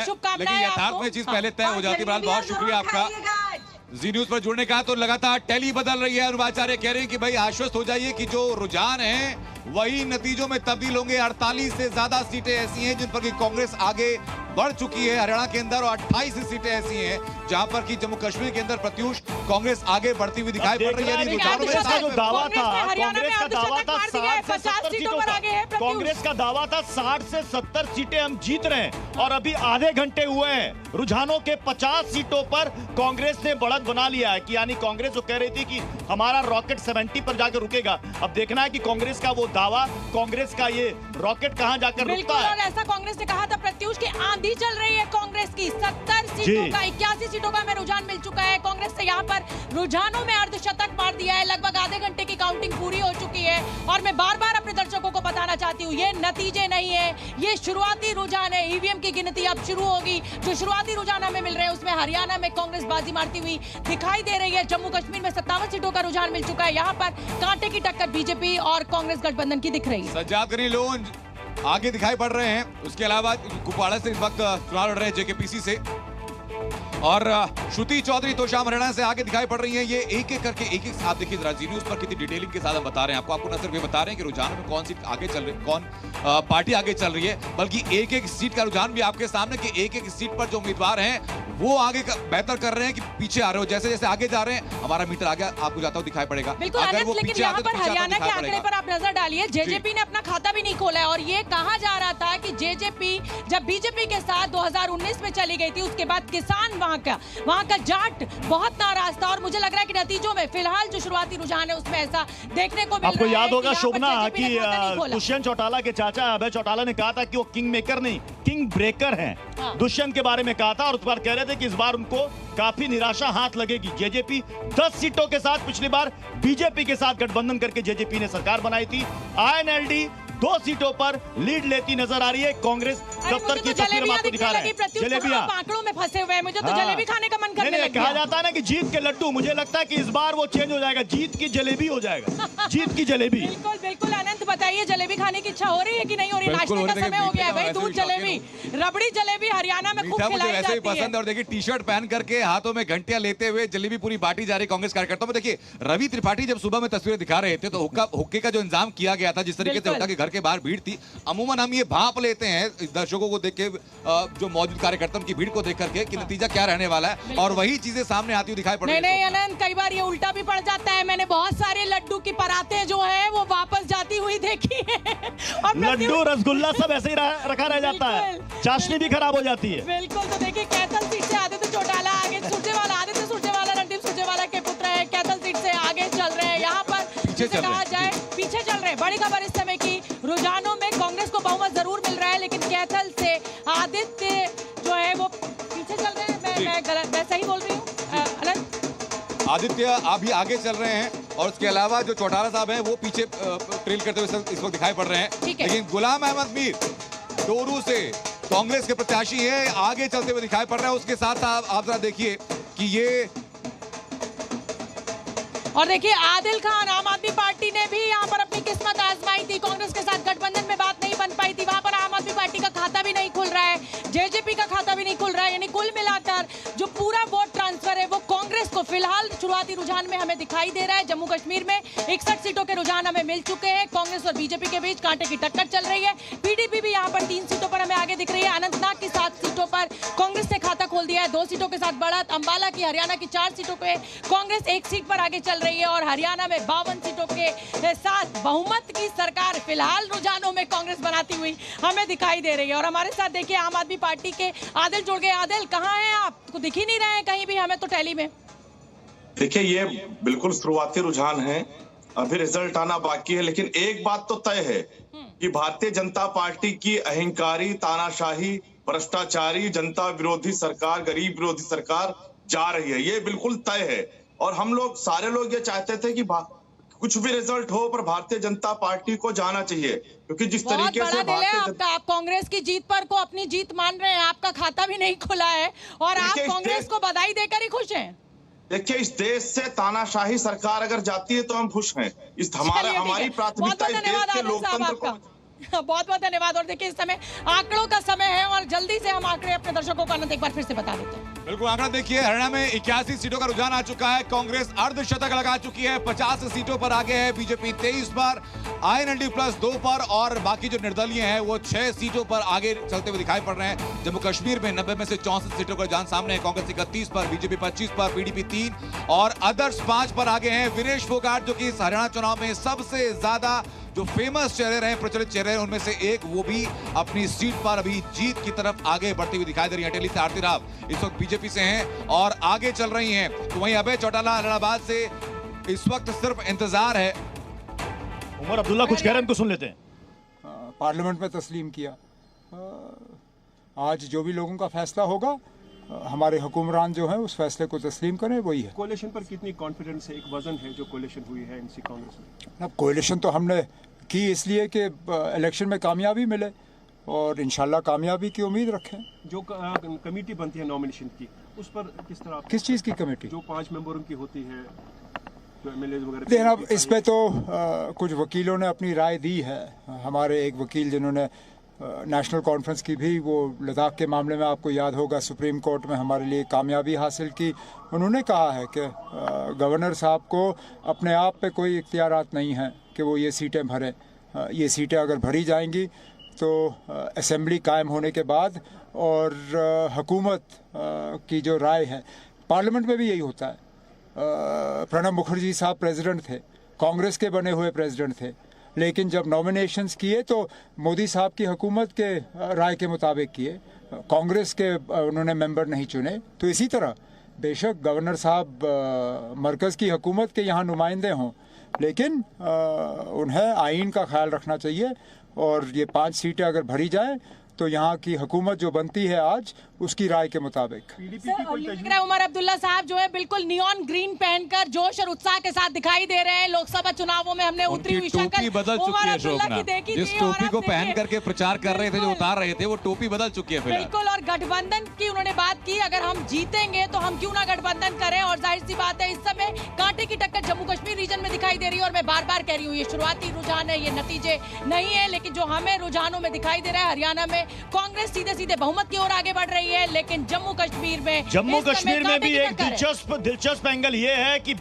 लेकिन यथार्थ में चीज पहले तय हो जाती है। बहुत शुक्रिया आपका जी न्यूज पर जुड़ने का। तो लगातार टैली बदल रही है। अनुवाचार्य कह रहे हैं कि भाई आश्वस्त हो जाइए कि जो रुझान है वही नतीजों में तब्दील होंगे। 48 से ज्यादा सीटें ऐसी हैं जिन पर कि कांग्रेस आगे बढ़ चुकी है हरियाणा के अंदर, और 28 सीटें ऐसी हैं जहां पर कि जम्मू कश्मीर के अंदर प्रत्युष कांग्रेस आगे बढ़ती हुई दिखाई पड़ रही है। जो दावा था कांग्रेस का दावा था 60 से 70 सीटों का, कांग्रेस का दावा था 60 से 70 सीटें हम जीत रहे हैं, और अभी आधे घंटे हुए हैं रुझानों के 50 सीटों पर कांग्रेस ने बढ़त बना लिया है। कि यानी कांग्रेस जो कह रही थी कि हमारा रॉकेट 70 पर जाकर रुकेगा, अब देखना है कि कांग्रेस का वो दावा, कांग्रेस का ये रॉकेट कहां जाकर रुकता है। और ऐसा कांग्रेस ने कहा था प्रत्युष की आंधी चल रही है कांग्रेस की। 70 सीटों का 81 सीटों का हमें रुझान मिल चुका है। कांग्रेस ने यहाँ पर रुझानों में अर्धशतक मार दिया है। लगभग आधे घंटे की काउंटिंग पूरी हो चुकी है, और मैं बार बार अपने दर्शकों को बताना चाहती हूँ ये नतीजे नहीं है, ये शुरुआती रुझान है। ईवीएम की गिनती अब शुरू होगी। जो शुरुआती रुझान हमें मिल रहे हैं उसमें हरियाणा में कांग्रेस बाजी मारती हुई दिखाई दे रही है। जम्मू कश्मीर में 57 सीटों का रुझान मिल चुका है। यहाँ पर कांटे की टक्कर बीजेपी और कांग्रेस गठबंधन की दिख रही है। सज्जाद गनी लोन आगे दिखाई पड़ रहे हैं। उसके अलावा कुपवाड़ा से इस वक्त चुनाव लड़ रहे हैं जेकेपीसी से, और श्रुति चौधरी तोशाम हरियाणा से आगे दिखाई पड़ रही है। ये एक एक करके एक आप देखिए जरा जी न्यूज पर कितनी डिटेलिंग के साथ हम बता रहे हैं आपको। न सिर्फ ये बता रहे हैं कि रुझान में कौन सी आगे चल रही, कौन पार्टी आगे चल रही है, बल्कि एक एक सीट का रुझान भी आपके सामने कि एक एक सीट पर जो उम्मीदवार हैं वो आगे बेहतर कर रहे हैं कि पीछे आ रहे हो। जैसे जैसे आगे जा रहे हैं हमारा मीटर आगे आपको जाता हुआ दिखाई पड़ेगा। बिल्कुल अनंत, लेकिन यहाँ पर हरियाणा के आंकड़े पर आप नजर डालिए। जेजेपी ने अपना खाता भी नहीं खोला है, और ये कहा जा रहा था कि जेजेपी जब बीजेपी के साथ 2019 में चली गई थी, उसके बाद किसान वहां का जाट बहुत नाराज था। और मुझे लग रहा है कि नतीजों में फिलहाल जो शुरुआती रुझान है उसमें ऐसा देखने को मिल रहा है। आपको याद होगा शोभना कि दुष्यंत चौटाला के चाचा अभय चौटाला ने कहा था कि वो किंग मेकर नहीं किंग ब्रेकर हैं। दुष्यंत के बारे में कहा था, और उस बार कह रहे थे कि इस बार उनको काफी निराशा हाथ लगेगी। जेजेपी 10 सीटों के साथ पिछली बार बीजेपी के साथ गठबंधन करके जेजेपी ने सरकार बनाई थी। आईएनएलडी 2 सीटों पर लीड लेती नजर आ रही है। कांग्रेस दफ्तर की तस्वीर हम आपको दिखा रहे हैं। जलेबियां आंकड़ों में फंसे हुए हैं, मुझे तो जलेबी खाने का मन करने लग गया। कहा जाता है ना कि जीत के लड्डू, मुझे लगता है कि इस बार वो चेंज हो जाएगा, जीत की जलेबी हो जाएगा। जीत की जलेबी। बिल्कुल बिल्कुल अनंत, बताइए जलेबी खाने की इच्छा हो रही है कि नहीं हो रही? नाश्ते का समय हो गया है भाई। दूध जलेबी, रबड़ी जलेबी हरियाणा में खूब खिलाई जाती है। पसंद है। और देखिए टी शर्ट पहन करके हाथों में घंटियां लेते हुए जलेबी पूरी बांटी जा रही कांग्रेस कार्यकर्ताओं में। देखिए रवि त्रिपाठी जब सुबह में तस्वीरें दिखा रहे थे तो हुक्के का जो इंतजाम किया गया था, जिस तरीके से हुक्का के घर के बाहर भीड़ थी, अमूमन हम ये भाप लेते हैं दर्शकों को देख के, जो मौजूद कार्यकर्ताओं की भीड़ को देख करके कि नतीजा क्या रहने वाला है, और वही चीजें सामने आती हुई दिखाई पड़ रही है। नहीं अनंत, कई बार ये उल्टा भी पड़ जाता है। मैंने बहुत सारे लड्डू की पराते जो है वो वापस जाती हुई देखी है। लड्डू रसगुल्ला सब ऐसे ही रखा रह जाता है, चाशनी भी खराब हो जाती है। बिल्कुल। तो देखिए कैथल सीट से आदित्य चौटाला आगे, आदित्य सुरजेवाला रणदीप सुरजेवाला के पुत्र है, कैथल सीट से आगे चल रहे हैं। यहाँ पर कहा जाए पीछे चल रहे हैं। बड़ी खबर इस समय की, रुझानों में कांग्रेस को बहुमत जरूर मिल रहा है, लेकिन कैथल से आदित्य जो है वो पीछे चल रहे हैं। मैं सही बोल रही हूँ अनंत? आदित्य अभी आगे चल रहे हैं, और उसके अलावा जो चौटाला साहब हैं वो पीछे ट्रेल करते हुए इस वक्त दिखाई पड़ रहे हैं। लेकिन गुलाम अहमद मीर टोरू से कांग्रेस के प्रत्याशी है, आगे चलते हुए दिखाई पड़ रहा है। उसके साथ आप जरा देखिए कि ये, और देखिए आदिल खान, आम आदमी पार्टी ने भी यहाँ पर अपनी किस्मत आजमाई थी। कांग्रेस के साथ गठबंधन में बात नहीं बन पाई थी, वहां पर आम आदमी पार्टी का खाता भी नहीं खुल रहा है, जेजेपी का खाता भी नहीं खुल रहा है। यानी कुल मिलाकर जो पूरा वोट ट्रांसफर है वो कांग्रेस को फिलहाल शुरुआती रुझान में हमें दिखाई दे रहा है। जम्मू कश्मीर में 61 सीटों के रुझान हमें मिल चुके हैं। कांग्रेस और बीजेपी के बीच कांटे की टक्कर चल रही है। पीडीपी भी यहाँ पर 3 सीटों पर हमें आगे दिख रही है। अनंतनाग की 7 सीटों पर कांग्रेस ने खाता खोल दिया है, 2 सीटों के साथ बढ़त। अंबाला की हरियाणा की 4 सीटों पे कांग्रेस 1 सीट पर आगे चल रही है, और हरियाणा में 52 सीटों के साथ बहुमत की सरकार फिलहाल रुझानों में कांग्रेस बनाती हुई हमें दिखाई दे रही है। और हमारे साथ देखिए आम आदमी पार्टी के आदिल जुड़ गए। आदिल, कहाँ हैं आप? तो दिख ही नहीं रहे हैं कहीं भी हमें तो टैली में। देखिए ये बिल्कुल शुरुआती रुझान है, अभी रिजल्ट आना बाकी है, लेकिन एक बात तो तय है कि भारतीय जनता पार्टी की अहंकारी, तानाशाही, भ्रष्टाचारी, जनता विरोधी सरकार, गरीब विरोधी सरकार जा रही है, ये बिल्कुल तय है। और हम लोग सारे लोग ये चाहते थे कि कुछ भी रिजल्ट हो पर भारतीय जनता पार्टी को जाना चाहिए, क्योंकि जिस तरीके से आप कांग्रेस की जीत पर को अपनी जीत मान रहे हैं। आपका खाता भी नहीं खुला है और आप कांग्रेस को बधाई देकर ही खुश हैं। देखिए इस देश से तानाशाही सरकार अगर जाती है तो हम खुश हैं। इस हमारी प्राथमिकता इस देश के लोकतंत्र को बहुत बहुत धन्यवाद। और देखिए, इस समय आंकड़ों का समय है और जल्दी से हम आंकड़े अपने दर्शकों को आनंद एक बार फिर से बता देते हैं। बिल्कुल, आंकड़ा देखिए, हरियाणा में 81 सीटों का रुझान आ चुका है। कांग्रेस अर्धशतक लगा चुकी है, 50 सीटों पर आगे है। बीजेपी 23 पर, INLD प्लस 2 पर और बाकी जो निर्दलीय हैं वो 6 सीटों पर आगे चलते हुए दिखाई पड़ रहे हैं। जम्मू कश्मीर में 90 में से 64 सीटों का रुझान सामने है। कांग्रेस 31 पर, बीजेपी 25 पर, PDP 3 और अदर्स 5 पर आगे हैं। विनेश फोगाट जो कि इस हरियाणा चुनाव में सबसे ज्यादा जो फेमस चेहरे रहे, प्रचलित चेहरे हैं, उनमें से एक, वो भी अपनी सीट पर अभी जीत की तरफ आगे बढ़ती हुई दिखाई दे रही है। टेली से आरती राव इस वक्त बीजेपी से हैं और आगे चल रही हैं। तो वहीं अभय चौटाला इलाहाबाद से इस वक्त सिर्फ इंतजार है। उमर अब्दुल्ला कुछ कह रहे हैं, उनको सुन लेते हैं। पार्लियामेंट में तस्लीम किया। आज जो भी लोगों का फैसला होगा, हमारे हुक्मरान जो हैं उस फैसले को तस्लीम करें, वही है। कोalition पर कितनी कॉन्फिडेंस है? एक वजन है जो कोalition हुई है एनसी कांग्रेस में। अब कोalition तो हमने की इसलिए कि इलेक्शन में कामयाबी मिले और इंशाल्लाह कामयाबी की उम्मीद रखें। जो कमेटी बनती है नॉमिनेशन की, उस पर किस तरह? किस चीज़ की कमेटी? जो 5 मेंबरों की होती है, जो MLAs वगैरह। देखना, इस पे तो कुछ वकीलों ने अपनी राय दी है। हमारे एक वकील जिन्होंने नेशनल कॉन्फ्रेंस की भी, वो लद्दाख के मामले में आपको याद होगा सुप्रीम कोर्ट में हमारे लिए कामयाबी हासिल की, उन्होंने कहा है कि गवर्नर साहब को अपने आप पे कोई इख्तियारात नहीं है कि वो ये सीटें भरें। ये सीटें अगर भरी जाएंगी तो असेंबली कायम होने के बाद और हुकूमत की जो राय है, पार्लियामेंट में भी यही होता है। प्रणब मुखर्जी साहब प्रेसिडेंट थे, कांग्रेस के बने हुए प्रेसिडेंट थे, लेकिन जब नॉमिनेशंस किए तो मोदी साहब की हुकूमत के राय के मुताबिक किए, कांग्रेस के उन्होंने मेंबर नहीं चुने। तो इसी तरह बेशक गवर्नर साहब मरकज़ की हुकूमत के यहाँ नुमाइंदे हों, लेकिन उन्हें आइन का ख्याल रखना चाहिए और ये 5 सीटें अगर भरी जाएं तो यहाँ की हुकूमत जो बनती है आज, उसकी राय के मुताबिक। उमर अब्दुल्ला साहब जो है बिल्कुल नियॉन ग्रीन पहनकर जोश और उत्साह के साथ दिखाई दे रहे हैं। लोकसभा चुनावों में हमने उत्तरी उनकी टोपी बदल चुकी है शोभना, जिस टोपी को पहन करके प्रचार कर रहे थे, जो उतार रहे थे, वो टोपी बदल चुकी है फिलहाल। बिल्कुल, और गठबंधन की उन्होंने बात की, अगर हम जीतेंगे तो हम क्यों ना गठबंधन करें। और जाहिर सी बात है, इस समय कांटे की टक्कर जम्मू कश्मीर रीजन में दिखाई दे रही है। और मैं बार बार कह रही हूँ, ये शुरुआती रुझान है, ये नतीजे नहीं है, लेकिन जो हमें रुझानों में दिखाई दे रहा है, हरियाणा में कांग्रेस सीधे सीधे बहुमत की ओर आगे बढ़ रही है, लेकिन जम्मू कश्मीर में भी एक दिलचस्प एंगल ये है कि